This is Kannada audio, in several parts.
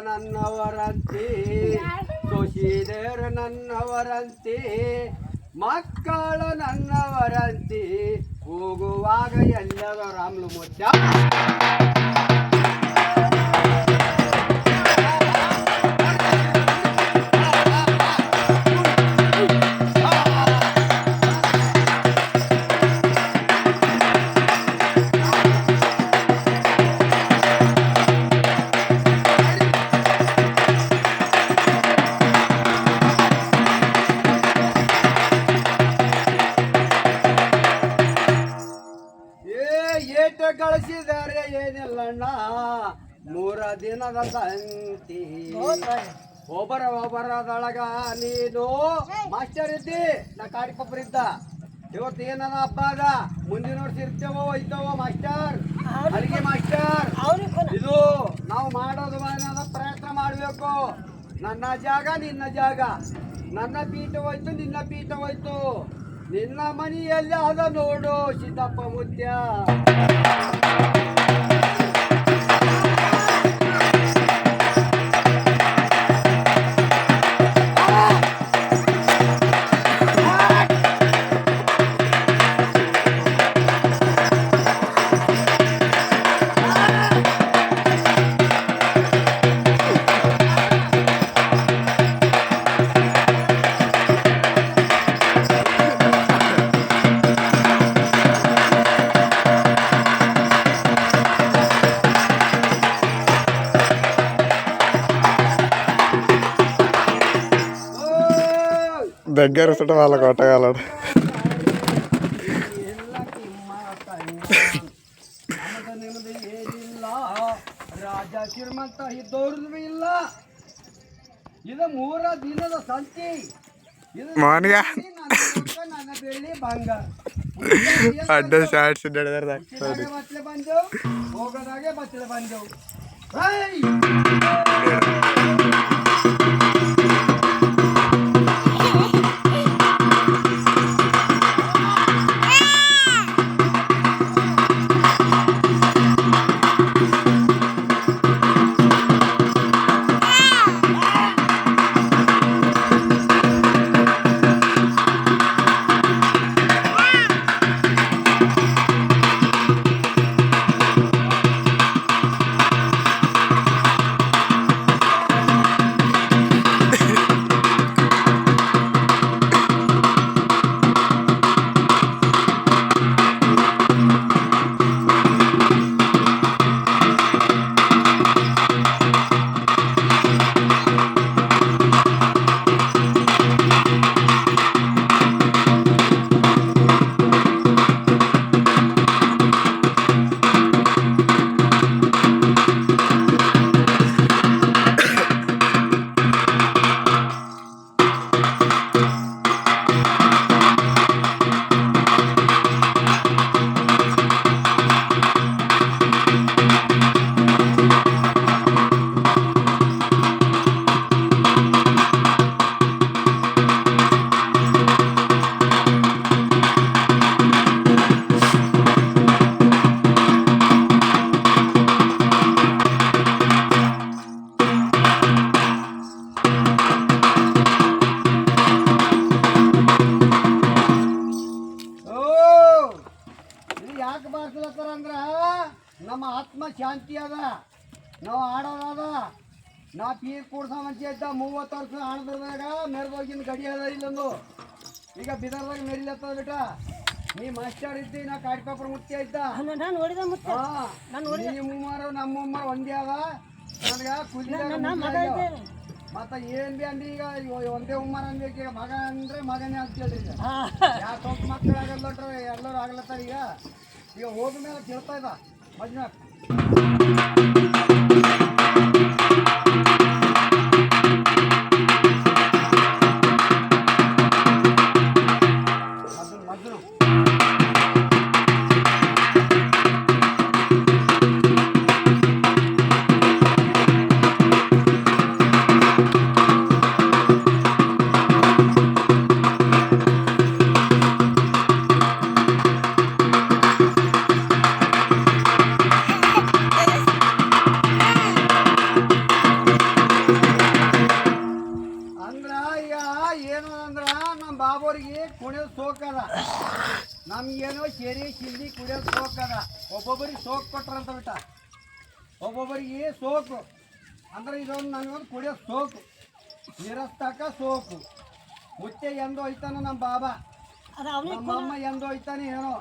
ನನ್ನವರಂತೆ ಸೊಸಿದೇರು ನನ್ನವರಂತೆ ಮಕ್ಕಳ ನನ್ನವರಂತೆ ಹೋಗುವಾಗ ಎಲ್ಲದ ರಾಮ್ಲು ಮುಚ್ಚ ಗಳಿಸಿದರೆ ಏನಿಲ್ಲಣ್ಣ 3 ದಿನದ ಸಂತಿ ಒಬ್ಬರದೊಳಗ ನೀನು ಮಾಸ್ಟರ್ ಇದ್ದಿ ನಾ ಕಾಡಿಕೊಬ್ಬರ ಇದ್ದ ಇವತ್ತು ಏನದ ಹಬ್ಬ ಅದ ಮುಂದಿನ ವರ್ಷ ಇರ್ತೇವೋ ಹೋಯ್ತವೋ ಮಾಸ್ಟರ್ ಅಲ್ಲಿಗೆ ಮಾಸ್ಟರ್ ಇದು ನಾವು ಮಾಡೋದು ಏನದ ಪ್ರಯತ್ನ ಮಾಡಬೇಕು ನನ್ನ ಜಾಗ ನಿನ್ನ ಜಾಗ ನನ್ನ ಪೀಠ ಹೋಯ್ತು ನಿನ್ನ ಪೀಠ ಹೋಯ್ತು ನಿನ್ನ ಮನೆಯಲ್ಲಿ ಅದ ನೋಡು ಸಿದ್ದಪ್ಪ ಮುತ್ಯ దగ్గర వస్తుంటే వాళ్ళ కొట్టగలడు ರಾಜ ಶ್ರೀಮಂತ ಇದ್ದವ್ರದ್ದು ಇಲ್ಲ ಇದು 3 ದಿನದ ಸಂತಿ ಮಾನ್ಗ ನನ್ನ ಬೆಳ್ಳಿ ಬಂಗಾರ ಅಡ್ಡ ಶಾರ್ಟ್ಸ್ ಬಚ್ಚಲೆ ಬಂದೆವು ಹೋಗೋದಾಗೆ ಬಚ್ಚಲೆ ಬಂದೆವು ನಮ್ಮ ಆತ್ಮ ಶಾಂತಿ ಅದ ನಾವು ಆಡೋದ ನಾ ಪೀರ್ ಕೂಡ್ಸ ಮಂಚೆ ಇದ್ದ 30 ವರ್ಷ ಆಣದಾಗ ಮೆರೆದೋಗಿನ ಗಡಿ ಅದ ಇಲ್ಲೊಂದು ಈಗ ಬಿದರ್ದಾಗ ಮೆರಿಲತ್ತದ ಬಿಟ್ಟ ನೀ ಮಾಸ್ಟರ್ ಇದ್ದಿ ನಾ ಕಾಡಿಪಾಪುರ ಮುತ್ಯ ಇದ್ದ ನಿಮ್ಮೂಮಾರು ನಮ್ಮೂಮಾರು ಒಂದೇ ಅದ ನನಗ ಕುದಿ ಮತ್ತ ಏನ್ ಬಿ ಅಂದಿ ಈಗ ಒಂದೇ ಉಮ್ಮಾರ ಅನ್ಬೇಕು ಈಗ ಮಗ ಅಂದ್ರೆ ಮಗನೇ ಅಂತೇಳಿ ಈಗ ಯಾಕೆ ಸ್ವಲ್ಪ ಮಕ್ಕಳು ಆಗಲ್ಲಟ್ರ ಎಲ್ಲರೂ ಆಗ್ಲತ್ತಾರ ಈಗ ಹೋದ ಮೇಲೆ ತಿಳ್ತಾ ಇದ್ದ ಮಂಜುನಾಥ್ ನಮ್ಗೇನೋ ಶೇರಿ ಶಿಂದಿ ಕುಡಿಯೋದು ಸೋಕದ ಒಬ್ಬೊಬ್ಬರಿಗೆ ಸೋಕ್ ಕೊಟ್ರಂತ ಬಿಟ್ಟ ಒಬ್ಬೊಬ್ಬರಿಗೆ ಸೋಕು ಅಂದ್ರೆ ಇದೊಂದು ನನಗೊಂದು ಕುಡಿಯೋ ಸೋಕು ನಿರಸ್ತಕ ಸೋಕು ಮುತ್ತೆ ಎಂದು ಹೋಯ್ತಾನ ನಮ್ಮ ಬಾಬಾ ನಮ್ಮಮ್ಮ ಎಂದು ಹೋಯ್ತಾನೆ ಏನೋ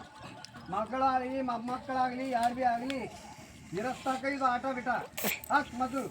ಮಕ್ಕಳಾಗಲಿ ಮೊಮ್ಮಕ್ಕಳಾಗಲಿ ಯಾರು ಭೀ ಆಗಲಿ ನಿರಸ್ತಕ ಇದು ಆಟ ಬಿಟ್ಟ ಅಷ್ಟು ಮಧು